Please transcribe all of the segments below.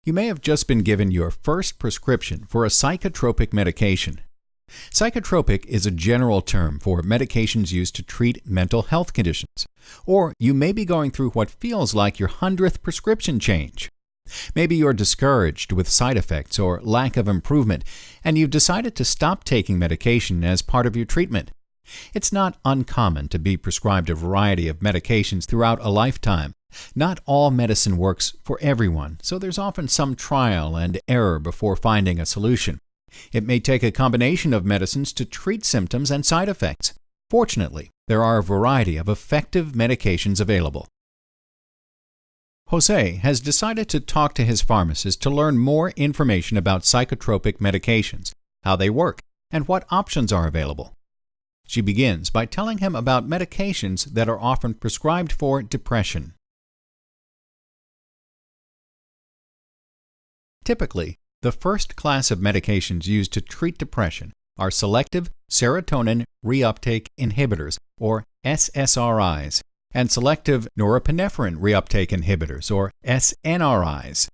You may have just been given your first prescription for a psychotropic medication. Psychotropic is a general term for medications used to treat mental health conditions. Or you may be going through what feels like your 100th prescription change. Maybe you're discouraged with side effects or lack of improvement, and you've decided to stop taking medication as part of your treatment. It's not uncommon to be prescribed a variety of medications throughout a lifetime. Not all medicine works for everyone, so there's often some trial and error before finding a solution. It may take a combination of medicines to treat symptoms and side effects. Fortunately, there are a variety of effective medications available. Jose has decided to talk to his pharmacist to learn more information about psychotropic medications, how they work, and what options are available. She begins by telling him about medications that are often prescribed for depression. Typically, the first class of medications used to treat depression are selective serotonin reuptake inhibitors, or SSRIs, and selective norepinephrine reuptake inhibitors, or SNRIs.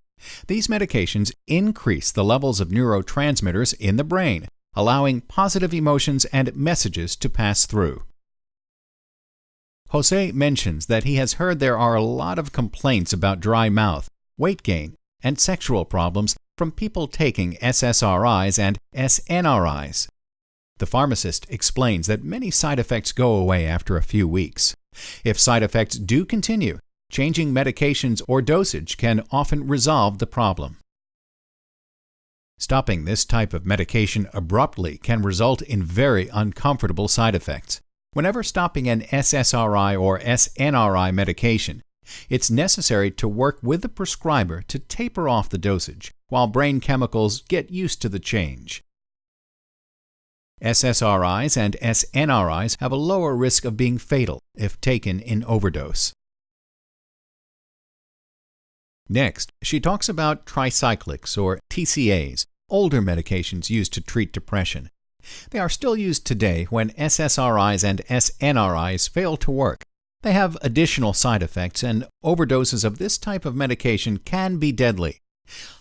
These medications increase the levels of neurotransmitters in the brain, allowing positive emotions and messages to pass through. Jose mentions that he has heard there are a lot of complaints about dry mouth, weight gain, and sexual problems from people taking SSRIs and SNRIs. The pharmacist explains that many side effects go away after a few weeks. If side effects do continue, changing medications or dosage can often resolve the problem. Stopping this type of medication abruptly can result in very uncomfortable side effects. Whenever stopping an SSRI or SNRI medication, it's necessary to work with the prescriber to taper off the dosage while brain chemicals get used to the change. SSRIs and SNRIs have a lower risk of being fatal if taken in overdose. Next, she talks about tricyclics or TCAs, older medications used to treat depression. They are still used today when SSRIs and SNRIs fail to work. They have additional side effects, and overdoses of this type of medication can be deadly.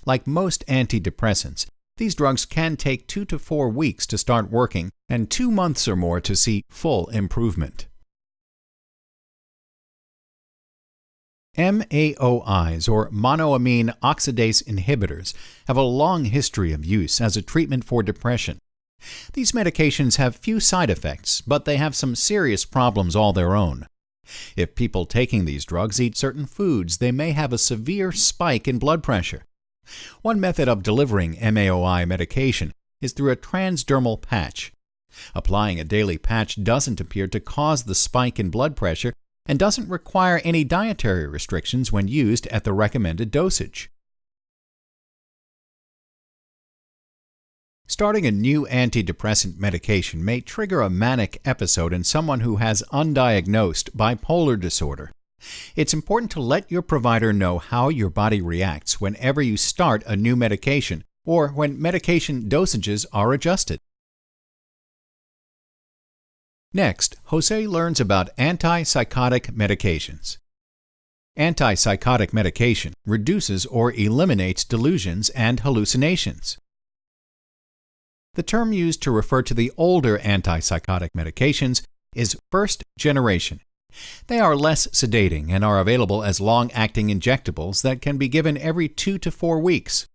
Like most antidepressants, these drugs can take 2 to 4 weeks to start working and 2 months or more to see full improvement. MAOIs, or monoamine oxidase inhibitors, have a long history of use as a treatment for depression. These medications have few side effects, but they have some serious problems all their own. If people taking these drugs eat certain foods, they may have a severe spike in blood pressure. One method of delivering MAOI medication is through a transdermal patch. Applying a daily patch doesn't appear to cause the spike in blood pressure and doesn't require any dietary restrictions when used at the recommended dosage. Starting a new antidepressant medication may trigger a manic episode in someone who has undiagnosed bipolar disorder. It's important to let your provider know how your body reacts whenever you start a new medication or when medication dosages are adjusted. Next, Jose learns about antipsychotic medications. Antipsychotic medication reduces or eliminates delusions and hallucinations. The term used to refer to the older antipsychotic medications is first generation. They are less sedating and are available as long-acting injectables that can be given every 2 to 4 weeks.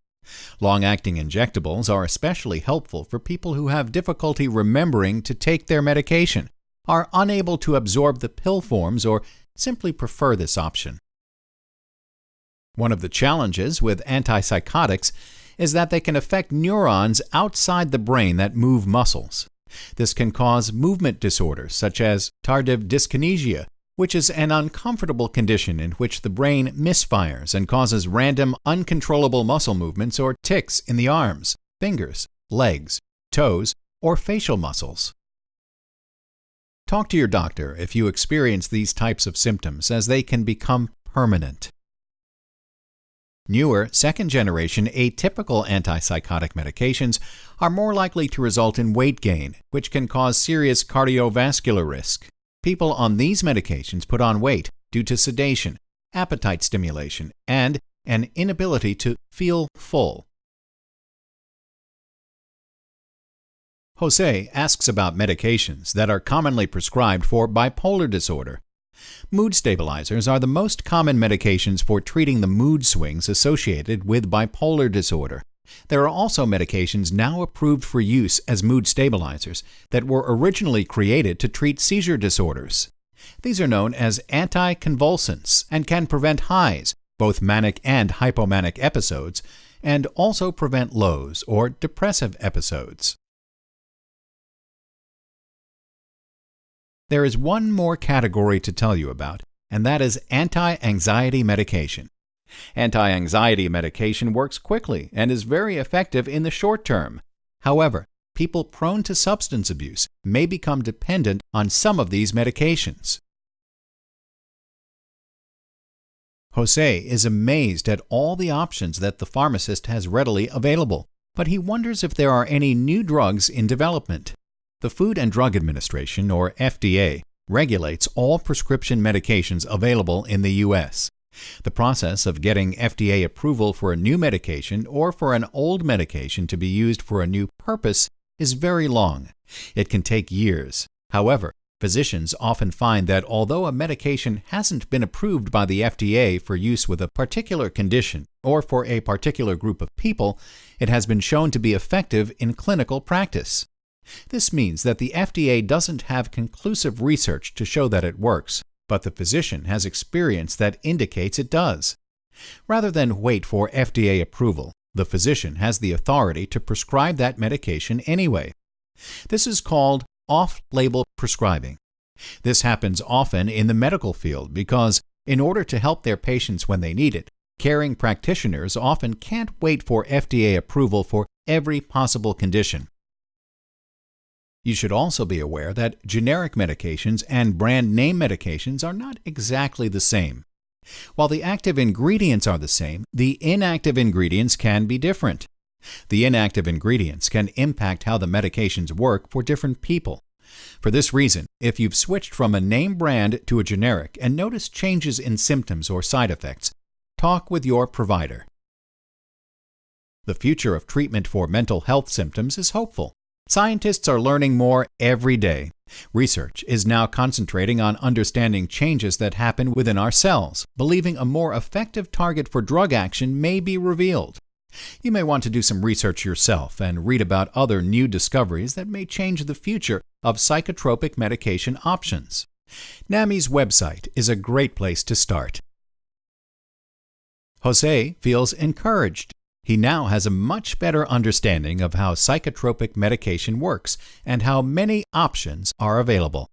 Long-acting injectables are especially helpful for people who have difficulty remembering to take their medication, are unable to absorb the pill forms, or simply prefer this option. One of the challenges with antipsychotics is that they can affect neurons outside the brain that move muscles. This can cause movement disorders such as tardive dyskinesia, which is an uncomfortable condition in which the brain misfires and causes random, uncontrollable muscle movements or tics in the arms, fingers, legs, toes, or facial muscles. Talk to your doctor if you experience these types of symptoms, as they can become permanent. Newer, second-generation atypical antipsychotic medications are more likely to result in weight gain, which can cause serious cardiovascular risk. People on these medications put on weight due to sedation, appetite stimulation, and and inability to feel full. Jose asks about medications that are commonly prescribed for bipolar disorder. Mood stabilizers are the most common medications for treating the mood swings associated with bipolar disorder. There are also medications now approved for use as mood stabilizers that were originally created to treat seizure disorders. These are known as anticonvulsants and can prevent highs, both manic and hypomanic episodes, and also prevent lows or depressive episodes. There is one more category to tell you about, and that is anti-anxiety medication. Anti-anxiety medication works quickly and is very effective in the short term. However, people prone to substance abuse may become dependent on some of these medications. Jose is amazed at all the options that the pharmacist has readily available, but he wonders if there are any new drugs in development. The Food and Drug Administration, or FDA, regulates all prescription medications available in the U.S. The process of getting FDA approval for a new medication or for an old medication to be used for a new purpose is very long. It can take years. However, physicians often find that although a medication hasn't been approved by the FDA for use with a particular condition or for a particular group of people, it has been shown to be effective in clinical practice. This means that the FDA doesn't have conclusive research to show that it works, but the physician has experience that indicates it does. Rather than wait for FDA approval, the physician has the authority to prescribe that medication anyway. This is called off-label prescribing. This happens often in the medical field because, in order to help their patients when they need it, caring practitioners often can't wait for FDA approval for every possible condition. You should also be aware that generic medications and brand name medications are not exactly the same. While the active ingredients are the same, the inactive ingredients can be different. The inactive ingredients can impact how the medications work for different people. For this reason, if you've switched from a name brand to a generic and notice changes in symptoms or side effects, talk with your provider. The future of treatment for mental health symptoms is hopeful. Scientists are learning more every day. Research is now concentrating on understanding changes that happen within our cells, believing a more effective target for drug action may be revealed. You may want to do some research yourself and read about other new discoveries that may change the future of psychotropic medication options. NAMI's website is a great place to start. Jose feels encouraged. He now has a much better understanding of how psychotropic medication works and how many options are available.